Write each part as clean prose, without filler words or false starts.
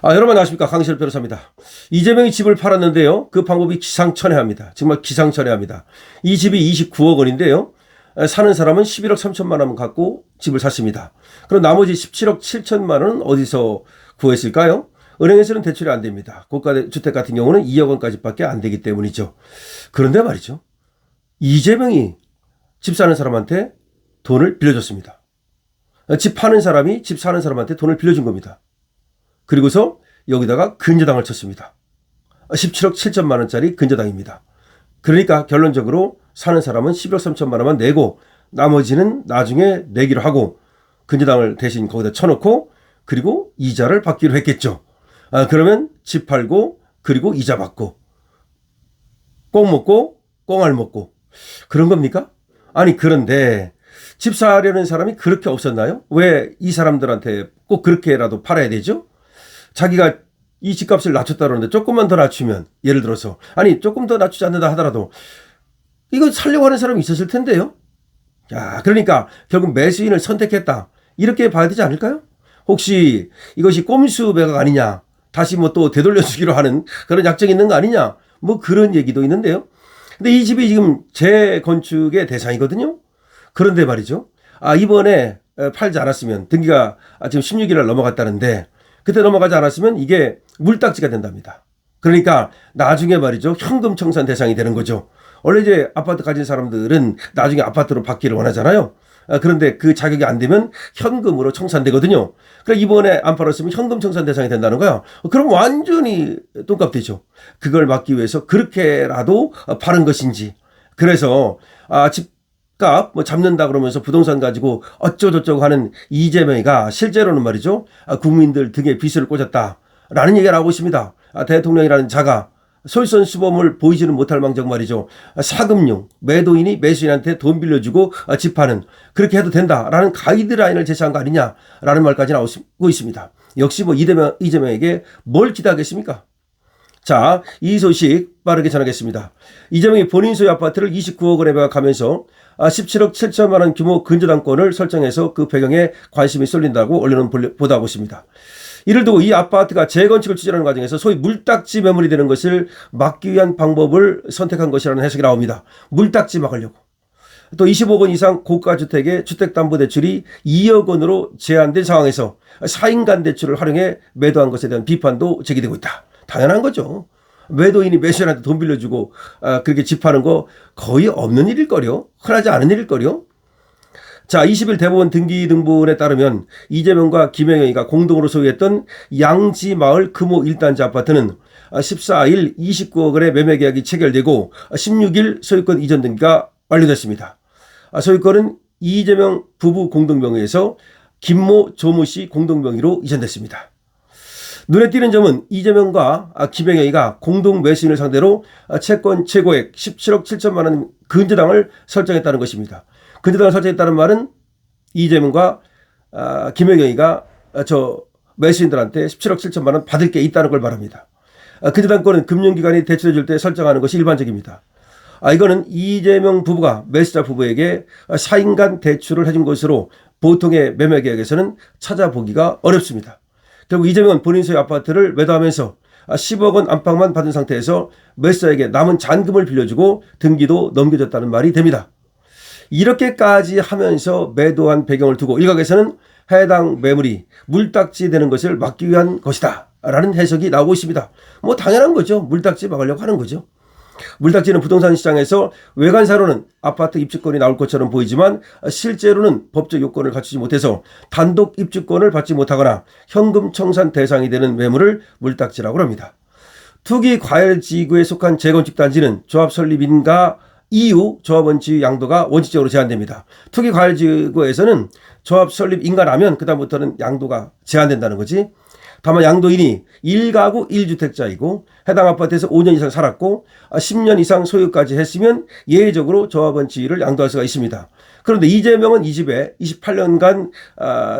여러분 안녕하십니까, 강시열 변호사입니다. 이재명이 집을 팔았는데요, 그 방법이 기상천외합니다. 정말 기상천외합니다. 이 집이 29억 원인데요, 사는 사람은 11억 3천만 원 갖고 집을 샀습니다. 그럼 나머지 17억 7천만 원은 어디서 구했을까요? 은행에서는 대출이 안 됩니다. 고가 주택 같은 경우는 2억 원까지밖에 안 되기 때문이죠. 그런데 말이죠, 이재명이 집 사는 사람한테 돈을 빌려줬습니다. 집 파는 사람이 집 사는 사람한테 돈을 빌려준 겁니다. 그리고서 여기다가 근저당을 쳤습니다. 17억 7천만 원짜리 근저당입니다. 그러니까 결론적으로 사는 사람은 11억 3천만 원만 내고 나머지는 나중에 내기로 하고 근저당을 대신 거기다 쳐놓고 그리고 이자를 받기로 했겠죠. 그러면 집 팔고 그리고 이자 받고 꽁 먹고 꽁알 먹고 그런 겁니까? 아니, 그런데 집 사려는 사람이 그렇게 없었나요? 왜 이 사람들한테 꼭 그렇게라도 팔아야 되죠? 자기가 이 집값을 낮췄다 그러는데 조금만 더 낮추면, 예를 들어서 조금 더 낮추지 않는다 하더라도 이거 살려고 하는 사람이 있었을 텐데요. 그러니까 결국 매수인을 선택했다, 이렇게 봐야 되지 않을까요? 혹시 이것이 꼼수 매각 아니냐, 다시 뭐 또 되돌려주기로 하는 그런 약정이 있는 거 아니냐, 뭐 그런 얘기도 있는데요. 근데 이 집이 지금 재건축의 대상이거든요. 그런데 말이죠, 이번에 팔지 않았으면, 등기가 지금 16일 날 넘어갔다는데 그때 넘어가지 않았으면 이게 물딱지가 된답니다. 그러니까 나중에 말이죠, 현금 청산 대상이 되는 거죠. 원래 이제 아파트 가진 사람들은 나중에 아파트로 받기를 원하잖아요. 그런데 그 자격이 안 되면 현금으로 청산되거든요. 그러니까 이번에 안 팔았으면 현금 청산 대상이 된다는 거야. 그럼 완전히 똥값되죠. 그걸 막기 위해서 그렇게라도 파는 것인지. 그래서 집값 뭐 잡는다 그러면서 부동산 가지고 어쩌고저쩌고 하는 이재명이가 실제로는 말이죠, 국민들 등에 빗을 꽂았다라는 얘기가 나오고 있습니다. 대통령이라는 자가 솔선수범을 보이지는 못할 망정 말이죠, 사금융, 매도인이 매수인한테 돈 빌려주고 집 파는, 그렇게 해도 된다라는 가이드라인을 제시한 거 아니냐라는 말까지 나오고 있습니다. 역시 뭐 이재명에게 뭘 기대하겠습니까? 자, 이 소식 빠르게 전하겠습니다. 이재명이 본인 소유 아파트를 29억 원에 매각하면서 17억 7천만 원 규모 근저당권을 설정해서 그 배경에 관심이 쏠린다고 언론은 보도하고 있습니다. 이를 두고 이 아파트가 재건축을 추진하는 과정에서 소위 물딱지 매물이 되는 것을 막기 위한 방법을 선택한 것이라는 해석이 나옵니다. 물딱지 막으려고. 또 25억 원 이상 고가주택의 주택담보대출이 2억 원으로 제한된 상황에서 4인간 대출을 활용해 매도한 것에 대한 비판도 제기되고 있다. 당연한 거죠. 매도인이 매수인한테 돈 빌려주고 그렇게 집 파는 거 거의 없는 일일걸요. 흔하지 않은 일일걸요. 자, 20일 대법원 등기등본에 따르면 이재명과 김영현이가 공동으로 소유했던 양지마을 금호 1단지 아파트는 14일 29억 원의 매매 계약이 체결되고 16일 소유권 이전 등기가 완료됐습니다. 소유권은 이재명 부부 공동명의에서 김모 조모 씨 공동명의로 이전됐습니다. 눈에 띄는 점은 이재명과 김영현이가 공동 매수인을 상대로 채권 최고액 17억 7천만 원 근저당을 설정했다는 것입니다. 근저당을 설정했다는 말은 이재명과 김영현이가 저 매수인들한테 17억 7천만 원 받을 게 있다는 걸 말합니다. 근저당권은 금융기관이 대출해 줄 때 설정하는 것이 일반적입니다. 이거는 이재명 부부가 매수자 부부에게 4인간 대출을 해준 것으로 보통의 매매 계약에서는 찾아보기가 어렵습니다. 결국 이재명은 본인 소유 아파트를 매도하면서 10억 원 안팎만 받은 상태에서 매수자에게 남은 잔금을 빌려주고 등기도 넘겨줬다는 말이 됩니다. 이렇게까지 하면서 매도한 배경을 두고 일각에서는 해당 매물이 물딱지 되는 것을 막기 위한 것이다 라는 해석이 나오고 있습니다. 뭐 당연한 거죠. 물딱지 막으려고 하는 거죠. 물딱지는 부동산 시장에서 외관사로는 아파트 입주권이 나올 것처럼 보이지만 실제로는 법적 요건을 갖추지 못해서 단독 입주권을 받지 못하거나 현금 청산 대상이 되는 매물을 물딱지라고 합니다. 투기과열지구에 속한 재건축 단지는 조합 설립인가 이후 조합원 지위 양도가 원칙적으로 제한됩니다. 투기과열지구에서는 조합 설립 인가라면 그다음부터는 양도가 제한된다는 거지. 다만 양도인이 1가구 1주택자이고 해당 아파트에서 5년 이상 살았고 10년 이상 소유까지 했으면 예외적으로 조합원 지위를 양도할 수가 있습니다. 그런데 이재명은 이 집에 28년간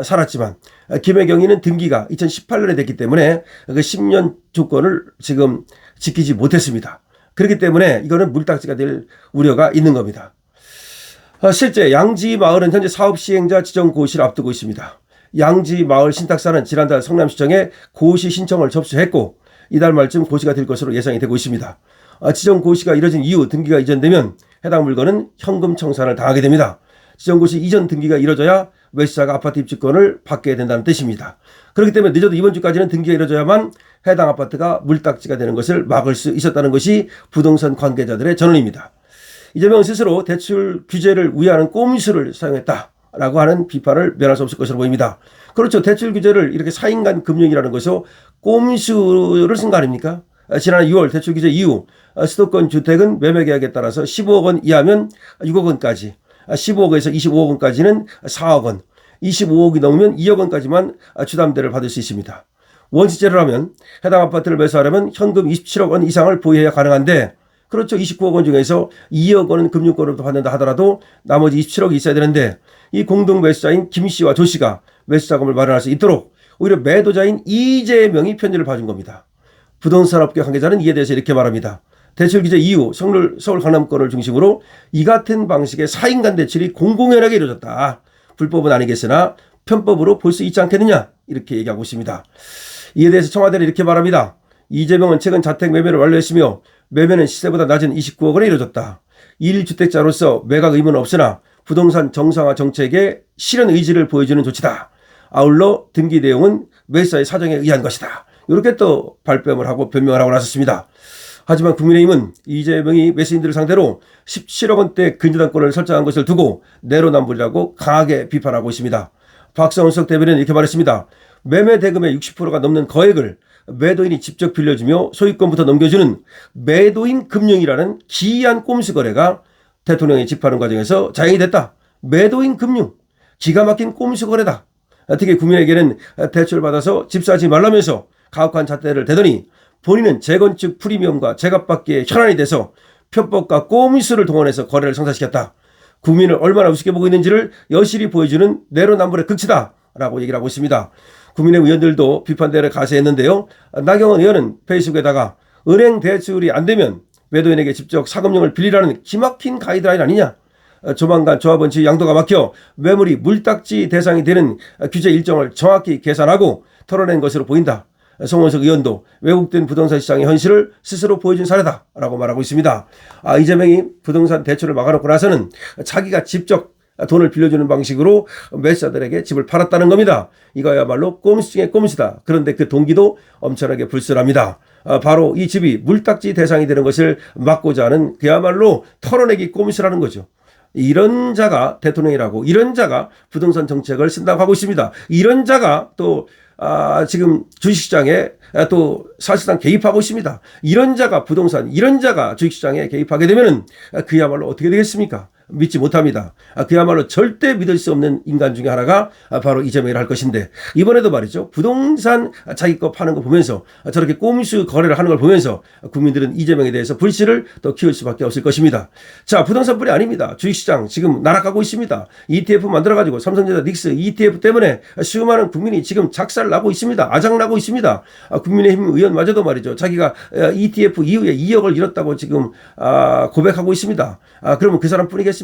살았지만 김혜경이는 등기가 2018년에 됐기 때문에 그 10년 조건을 지금 지키지 못했습니다. 그렇기 때문에 이거는 물딱지가 될 우려가 있는 겁니다. 실제 양지마을은 현재 사업 시행자 지정 고시를 앞두고 있습니다. 양지 마을 신탁사는 지난달 성남시청에 고시 신청을 접수했고 이달 말쯤 고시가 될 것으로 예상이 되고 있습니다. 지정 고시가 이뤄진 이후 등기가 이전되면 해당 물건은 현금 청산을 당하게 됩니다. 지정 고시 이전 등기가 이뤄져야 매수자가 아파트 입주권을 받게 된다는 뜻입니다. 그렇기 때문에 늦어도 이번 주까지는 등기가 이뤄져야만 해당 아파트가 물딱지가 되는 것을 막을 수 있었다는 것이 부동산 관계자들의 전언입니다. 이재명은 스스로 대출 규제를 우회하는 꼼수를 사용했다라고 하는 비판을 면할 수 없을 것으로 보입니다. 그렇죠. 대출 규제를 이렇게 사인간 금융이라는 것으로 꼼수를 쓴 거 아닙니까? 지난해 6월 대출 규제 이후 수도권 주택은 매매 계약에 따라서 15억 원 이하면 6억 원까지, 15억에서 25억 원까지는 4억 원, 25억이 넘으면 2억 원까지만 주담대를 받을 수 있습니다. 원칙제를 하면 해당 아파트를 매수하려면 현금 27억 원 이상을 보유해야 가능한데 그렇죠. 29억 원 중에서 2억 원은 금융권으로부터 받는다 하더라도 나머지 27억이 있어야 되는데 이 공동 매수자인 김 씨와 조 씨가 매수 자금을 마련할 수 있도록 오히려 매도자인 이재명이 편지를 봐준 겁니다. 부동산업계 관계자는 이에 대해서 이렇게 말합니다. 대출 규제 이후 서울 강남권을 중심으로 이 같은 방식의 사인간 대출이 공공연하게 이루어졌다. 불법은 아니겠으나 편법으로 볼 수 있지 않겠느냐 이렇게 얘기하고 있습니다. 이에 대해서 청와대는 이렇게 말합니다. 이재명은 최근 자택 매매를 완료했으며 매매는 시세보다 낮은 29억 원에 이루어졌다. 1주택자로서 매각 의무는 없으나 부동산 정상화 정책의 실현 의지를 보여주는 조치다. 아울러 등기 내용은 매수자의 사정에 의한 것이다. 이렇게 또 발뺌을 하고 변명을 하고 나섰습니다. 하지만 국민의힘은 이재명이 매수인들을 상대로 17억 원대 근저당권을 설정한 것을 두고 내로남불이라고 강하게 비판하고 있습니다. 박성석 대변인은 이렇게 말했습니다. 매매 대금의 60%가 넘는 거액을 매도인이 직접 빌려주며 소유권부터 넘겨주는 매도인 금융이라는 기이한 꼼수 거래가 대통령이 집하는 과정에서 자행이 됐다. 매도인 금융, 기가 막힌 꼼수 거래다. 특히 국민에게는 대출을 받아서 집 사지 말라면서 가혹한 잣대를 대더니 본인은 재건축 프리미엄과 제값받기에 현안이 돼서 편법과 꼼수를 동원해서 거래를 성사시켰다. 국민을 얼마나 우습게 보고 있는지를 여실히 보여주는 내로남불의 극치다 라고 얘기를 하고 있습니다. 국민의힘 의원들도 비판대를 가세했는데요. 나경원 의원은 페이스북에다가 은행 대출이 안 되면 매도인에게 직접 사금융을 빌리라는 기막힌 가이드라인 아니냐. 조만간 조합원 지위 양도가 막혀 매물이 물딱지 대상이 되는 규제 일정을 정확히 계산하고 털어낸 것으로 보인다. 송원석 의원도 왜곡된 부동산 시장의 현실을 스스로 보여준 사례다라고 말하고 있습니다. 이재명이 부동산 대출을 막아놓고 나서는 자기가 직접 돈을 빌려주는 방식으로 매수자들에게 집을 팔았다는 겁니다. 이거야말로 꼼수 중에 꼼수다. 그런데 그 동기도 엄청나게 불순합니다. 바로 이 집이 물딱지 대상이 되는 것을 막고자 하는 그야말로 털어내기 꼼수라는 거죠. 이런 자가 대통령이라고, 이런 자가 부동산 정책을 쓴다고 하고 있습니다. 이런 자가 또 지금 주식시장에 또 사실상 개입하고 있습니다. 이런 자가 부동산, 이런 자가 주식시장에 개입하게 되면은 그야말로 어떻게 되겠습니까? 믿지 못합니다. 그야말로 절대 믿을 수 없는 인간 중에 하나가 바로 이재명이라 할 것인데 이번에도 말이죠. 부동산 자기 거 파는 거 보면서 저렇게 꼼수 거래를 하는 걸 보면서 국민들은 이재명에 대해서 불씨를 더 키울 수밖에 없을 것입니다. 자, 부동산뿐이 아닙니다. 주식시장 지금 날아가고 있습니다. ETF 만들어가지고 삼성전자 닉스 ETF 때문에 수많은 국민이 지금 작살나고 있습니다. 아작나고 있습니다. 국민의힘 의원마저도 말이죠. 자기가 ETF 이후에 2억을 잃었다고 지금 고백하고 있습니다. 그러면 그 사람뿐이겠습니까?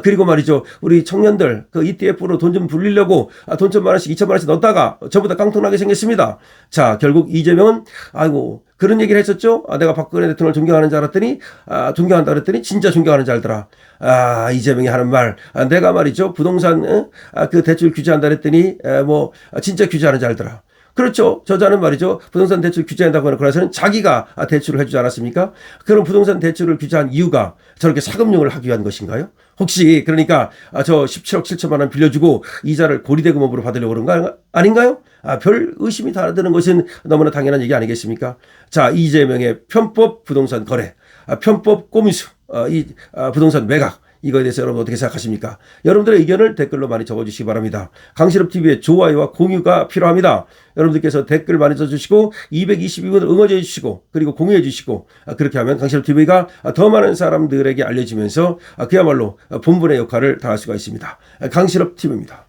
그리고 말이죠. 우리 청년들 그 ETF로 돈 좀 불리려고 돈 1,000만 원씩 2,000만 원씩 넣었다가 저보다 깡통나게 생겼습니다. 자, 결국 이재명은 아이고 그런 얘기를 했었죠. 내가 박근혜 대통령을 존경하는 줄 알았더니 존경한다 그랬더니 진짜 존경하는 줄 알더라. 이재명이 하는 말 내가 말이죠. 부동산 그 대출 규제한다 그랬더니 진짜 규제하는 줄 알더라. 그렇죠. 저자는 말이죠. 부동산 대출 규제한다고 하는 그래서는 자기가 대출을 해주지 않았습니까? 그럼 부동산 대출을 규제한 이유가 저렇게 사금융을 하기 위한 것인가요? 혹시 그러니까 저 17억 7천만 원 빌려주고 이자를 고리대금업으로 받으려고 그런 거 아닌가요? 별 의심이 다 드는 것은 너무나 당연한 얘기 아니겠습니까? 자, 이재명의 편법 부동산 거래, 편법 꼼수, 부동산 매각. 이거에 대해서 여러분 어떻게 생각하십니까? 여러분들의 의견을 댓글로 많이 적어주시기 바랍니다. 강실업TV의 좋아요와 공유가 필요합니다. 여러분들께서 댓글 많이 써주시고 222분 응원해 주시고 그리고 공유해 주시고 그렇게 하면 강실업TV가 더 많은 사람들에게 알려지면서 그야말로 본분의 역할을 다할 수가 있습니다. 강실업TV입니다.